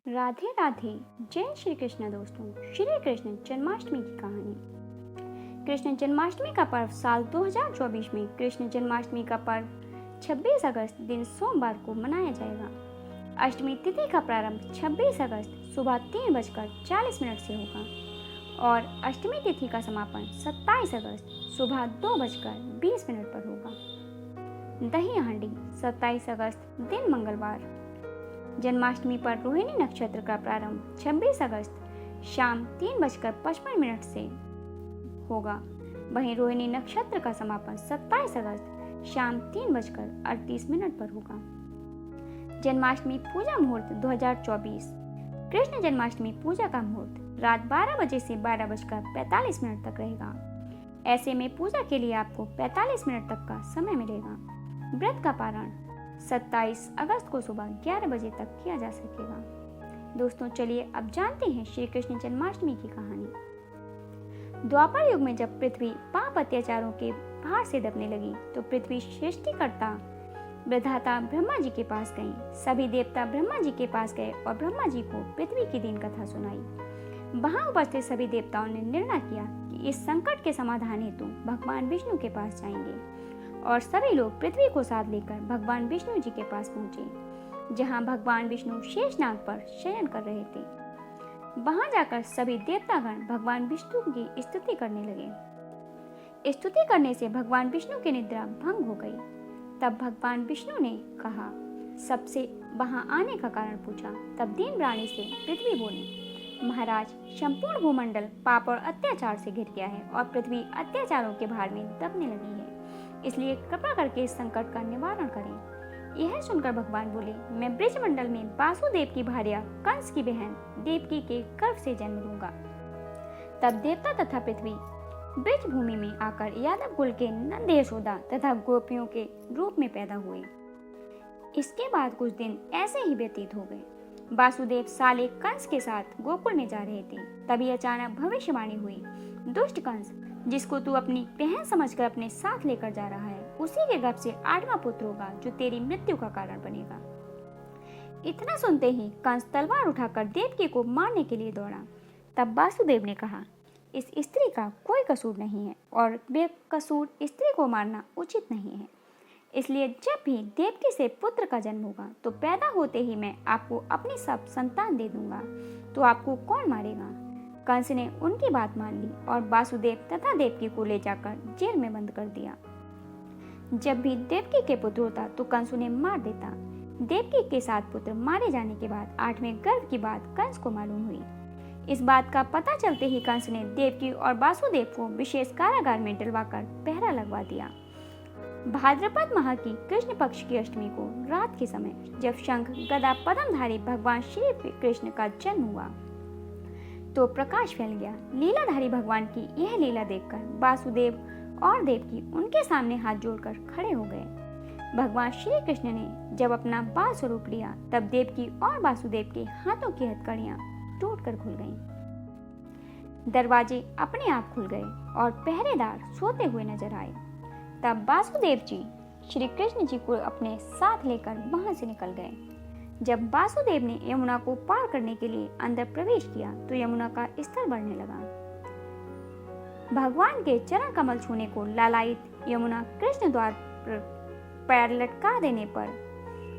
राधे राधे। जय श्री कृष्ण दोस्तों। श्री कृष्ण जन्माष्टमी की कहानी। कृष्ण जन्माष्टमी का पर्व साल 2024 में कृष्ण जन्माष्टमी का पर्व 26 अगस्त दिन सोमवार को मनाया जाएगा। अष्टमी तिथि का प्रारंभ 26 अगस्त सुबह 3:40 से होगा और अष्टमी तिथि का समापन 27 अगस्त सुबह 2:20 पर होगा। दही हांडी 27 अगस्त दिन मंगलवार। जन्माष्टमी पर रोहिणी नक्षत्र का प्रारंभ 26 अगस्त शाम 3:55 से होगा। वहीं रोहिणी नक्षत्र का समापन 27 अगस्त शाम 3:38 पर होगा। जन्माष्टमी पूजा मुहूर्त 2024। कृष्ण जन्माष्टमी पूजा का मुहूर्त रात 12 बजे से 12:45 तक रहेगा। ऐसे में पूजा के लिए आपको 45 मिनट तक का समय मिलेगा। व्रत का पारण 27 अगस्त को सुबह 11 बजे तक किया जा सकेगा। दोस्तों चलिए अब जानते हैं श्री कृष्ण जन्माष्टमी की कहानी। द्वापर युग में जब पृथ्वी पाप अत्याचारों के भार से दबने लगी तो पृथ्वी सृष्टिकर्ता विधाता ब्रह्मा जी के पास गई। सभी देवता ब्रह्मा जी के पास गए और ब्रह्मा जी को पृथ्वी की दीन कथा सुनाई। वहां उपस्थित सभी देवताओं ने निर्णय किया कि इस संकट के समाधान हेतु भगवान विष्णु के पास जाएंगे और सभी लोग पृथ्वी को साथ लेकर भगवान विष्णु जी के पास पहुंचे, जहां भगवान विष्णु शेषनाग पर शयन कर रहे थे। वहां जाकर सभी देवतागण भगवान विष्णु की स्तुति करने लगे। स्तुति करने से भगवान विष्णु की निद्रा भंग हो गई। तब भगवान विष्णु ने कहा, सबसे वहां आने का कारण पूछा। तब दीन रानी से पृथ्वी बोली, महाराज, संपूर्ण भूमंडल पाप और अत्याचार से घिर गया है और पृथ्वी अत्याचारों के भार में दबने लगी है, इसलिए कृपा करके इस संकट का निवारण करें। यह सुनकर भगवान बोले, मैं ब्रजमंडल में वासुदेव की भार्या कंस की बहन देवकी के गर्भ से जन्म लूंगा। तब देवता तथा पृथ्वी ब्रज भूमि में आकर यादव कुल के नंद यशोदा तथा गोपियों के रूप में पैदा हुए। इसके बाद कुछ दिन ऐसे ही व्यतीत हो गए। वासुदेव साले कंस के साथ गोकुल में जा रहे थे। तभी अचानक भविष्यवाणी हुई, दुष्ट कंस, जिसको तू अपनी बहन समझकर अपने साथ लेकर जा रहा है, उसी के गर्भ से 8वां पुत्र होगा जो तेरी मृत्यु का कारण बनेगा। इतना सुनते ही कंस तलवार उठाकर देवकी को मारने के लिए दौड़ा। तब वासुदेव ने कहा, इस स्त्री का कोई कसूर नहीं है और बेकसूर स्त्री को मारना उचित नहीं है, इसलिए जब भी देवकी से पुत्र का जन्म होगा तो पैदा होते ही मैं आपको अपनी सब संतान दे दूंगा, तो आपको कौन मारेगा। कंस ने उनकी बात मान ली और वासुदेव तथा देवकी को ले जाकर जेल में बंद कर दिया। जब भी देवकी के पुत्र होता तो कंस उन्हें मार देता। देवकी के 7 पुत्र मारे जाने के बाद 8वें गर्भ की बात कंस को मालूम हुई। इस बात का पता चलते ही कंस ने देवकी और वासुदेव को विशेष कारागार में डलवाकर पहरा लगवा दिया। भाद्रपद माह की कृष्ण पक्ष की अष्टमी को रात के समय जब शंख गदा पद्मधारी भगवान श्री कृष्ण का जन्म हुआ तो प्रकाश फैल गया। लीलाधारी भगवान की यह लीला देखकर वासुदेव और देवकी उनके सामने हाथ जोड़कर खड़े हो गए। भगवान श्री कृष्ण ने जब अपना बाल स्वरूप लिया तब देवकी और वासुदेव के हाथों की हथकड़ियां टूटकर खुल गईं। दरवाजे अपने आप खुल गए और पहरेदार सोते हुए नजर आए। तब वासुदेव जी श्री कृष्ण जी को अपने साथ लेकर वहां से निकल गए। जब वासुदेव ने यमुना को पार करने के लिए अंदर प्रवेश किया तो यमुना का स्तर बढ़ने लगा। भगवान के चरण कमल छूने को लालायित यमुना कृष्ण द्वार पर पैर लटका देने पर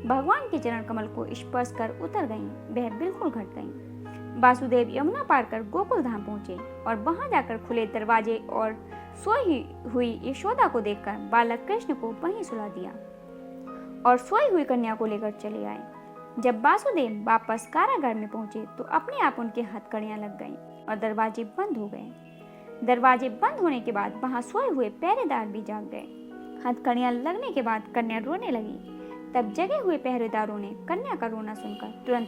भगवान के चरण कमल को स्पर्श कर उतर गईं। वह बिल्कुल घट गईं। वासुदेव यमुना पार कर गोकुल धाम पहुंचे और वहां जाकर खुले दरवाजे और सोई हुई यशोदा को देखकर बालक कृष्ण को वहीं सुला दिया और सोई हुई कन्या को लेकर चले आए। जब वासुदेव वापस कारागार में पहुंचे तो अपने आप उनके हथकड़ियां लग गईं और दरवाजे बंद हो गए। दरवाजे बंद होने के बाद वहां सोए हुए पहरेदार भी जाग गए। हथकड़ियां लगने के बाद कन्या रोने लगी। तब जगे हुए पहरेदारों ने कन्या का रोना सुनकर तुरंत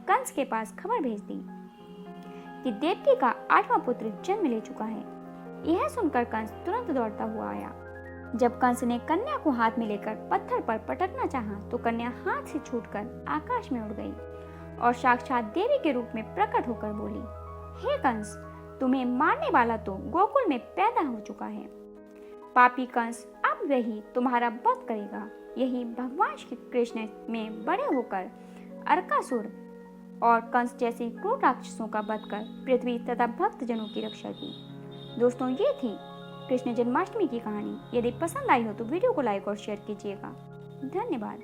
कंस के पास खबर भेज दी कि देवकी का 8वां पुत्र जन्म ले चुका है। यह सुनकर कंस तुरंत दौड़ता हुआ आया। जब कंस ने कन्या को हाथ में लेकर पत्थर पर पटकना चाहा तो कन्या हाथ से छूटकर आकाश में उड़ गई और साक्षात देवी के रूप में प्रकट होकर बोली, हे कंस, तुम्हें मारने वाला तो गोकुल में पैदा हो चुका है। पापी कंस अब वही तुम्हारा वध करेगा। यही भगवान श्री कृष्ण में बड़े होकर अरकासुर और कंस जैसे क्रूर राक्षसों का वध कर पृथ्वी तथा भक्तजनों की रक्षा की। दोस्तों, ये थी कृष्ण जन्माष्टमी की कहानी। यदि पसंद आई हो तो वीडियो को लाइक और शेयर कीजिएगा। धन्यवाद।